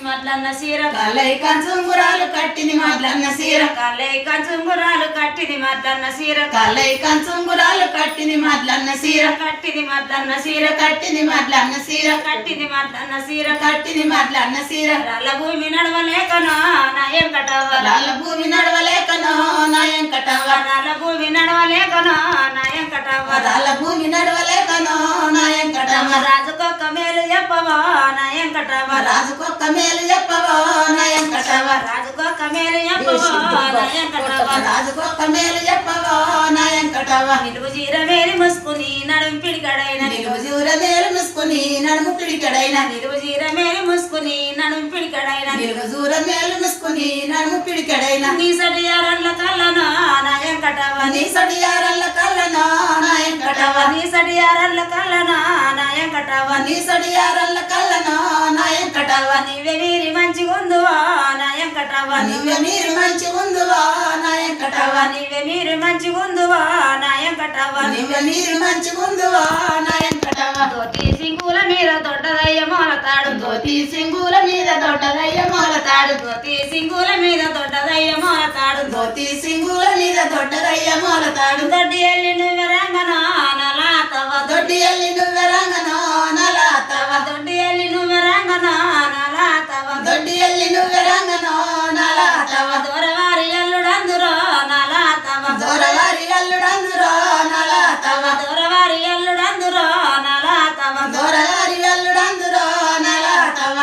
మాట్లాడిన సీర కళ్ళై కంచుంగురాలు కట్టింది మాట్లాడిన సీర కళ్ళై కంచుంగురాలు కట్టిది మాట్లాడిన సీర కళ్ళై కంచుంగురాలు కట్టింది మాట్లాడిన సీర కట్టిది మాట్లాడిన సీర కట్టింది మాట్లాడిన సీర కట్టిది మాట్లాడిన సీర కట్టింది మాట్లాడిన సీర రాళ్ళ భూమి నడవలేకనో నాయం కటవ రాళ్ళ భూమి నడవలేకనో నాయం కటవ రాళ్ళ భూమి నడవలేకనో నాయం కటవ రాళ్ళ భూమి నడవలేకనో నాయం కటవ రాజుకొక్క మేలు చెప్పవో నాయం కటవ రాజుకొక్క మేలు చెప్పవో నాయం కటవ రాజుకొక్క మేలు చెప్పవో నాయం కటవ రాజుకొక్క మేలు చెప్పవో నాయం కటవ నిలువు జీర మేలు ముసుకుని నడుము పిడికడైన నిలువు జీర మేలు ముసుకుని నడుము పిడికడైన నిలువు జీర మేలు ముసుకుని నడుము పిడికడైన నిలువు జూర మేలు ముసుకుని నడుము పిడికడైన నీ సడియారల్ల కళ్ళనో నాయం కటవ నీ సడియారల్ల కళ్ళనో నాయం కటవ నీ సడియారల్ల కళ్ళనో నాయం కటవ నీ సడియారల్ల కళ్ళనో నాయం కటవ నీవే వీరి మంచి ఉందువో నాయం కటవ నీవే మీరు మంచి ఉందువా నాయం కటవ నీవే మీరు మంచి ఉందువో నాయం కటవ నీవే మీరు మంచి ఉందువా నాయం కటవ తోటి సింగుల మీద దొడ్డదయ్య మొలతాడు ధోతి సింగుల మీద దొడ్డదయ్య మొలతాడు తోటి సింగుల మీద దొడ్డదయ్య మొలతాడు ధోతి సింగుల మీద దొడ్డదయ్య మొలతాడు దొడ్డి ఎల్లి నువ్వు రంగనో నలాతవ దొడ్డి ఎల్లి నువ్వెరంగనో నలాతవ దొడ్డి ఎల్లి నువ్వు రంగనో నలాతవ దొడ్డి ఎల్లి నువ్వెరంగనో నలాతవ దూరవారి ఎల్లుడందురో నలాతవ దొరవారి అల్లుడందురో నలాతవ దూరవారి ఎల్లుడందురో నలాతవ దొరవారి అల్లుడందురో నలాతవ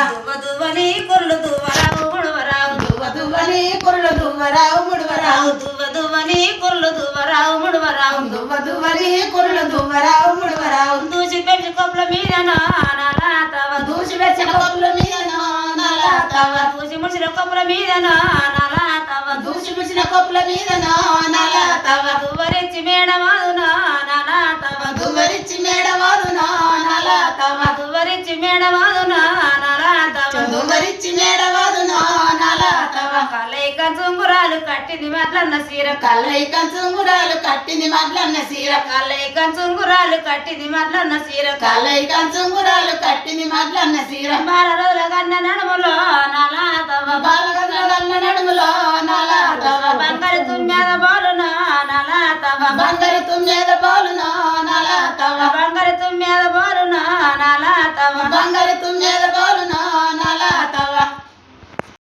దువ్వని కుర్లు దువ్వరావు ముడువరావు దువ్వని కుర్లు దువ్వరావు ముడువరావు దువ్వని కుర్లు దువ్వరావు ముడువరావు దువ్వని కుర్లు దువ్వరావు ముడువరావు దూసి పెంచి కొప్పుల మీద నలాతవ దూసి వెచ్చన కొప్పుల మీదనో నలాతవ దూసి ముసిన కొప్పుల మీద నలాతవ దూసి ముసిన కొప్పుల మీదనో నలాతవ దువ్వరిచ్చి మేడవాదునో నలాతవ దువ్వరిచ్చి మేడవాదునో నలాతవ దువ్వరిచ్చి మేడవాదునో నలాతవ దువ్వరిచ్చి మేడవాదునో నలాతవ కలై కంచుంగురాలు కట్టింది మట్లన్న సీర కళ్ళై కంచుంగురాలు కట్టింది మట్లన్న సీర కలై కంచుంగురాలు కట్టింది మట్లన్న సీర కళ్ళై కంచుంగురాలు కట్టింది మట్లన్న సీర బాల రోజుల కన్న నడుములో నలాతవ బాలగల్ల నడుములో నలాతవ బంగారు తుమ్మెద బాలునో నలాతవ బంగారు తుమ్మెద బాలునో నలాతవ బంగారు తుమ్మెద బాలునో నలాతవ బంగారు తుమ్మెద బాలునో నలాతవ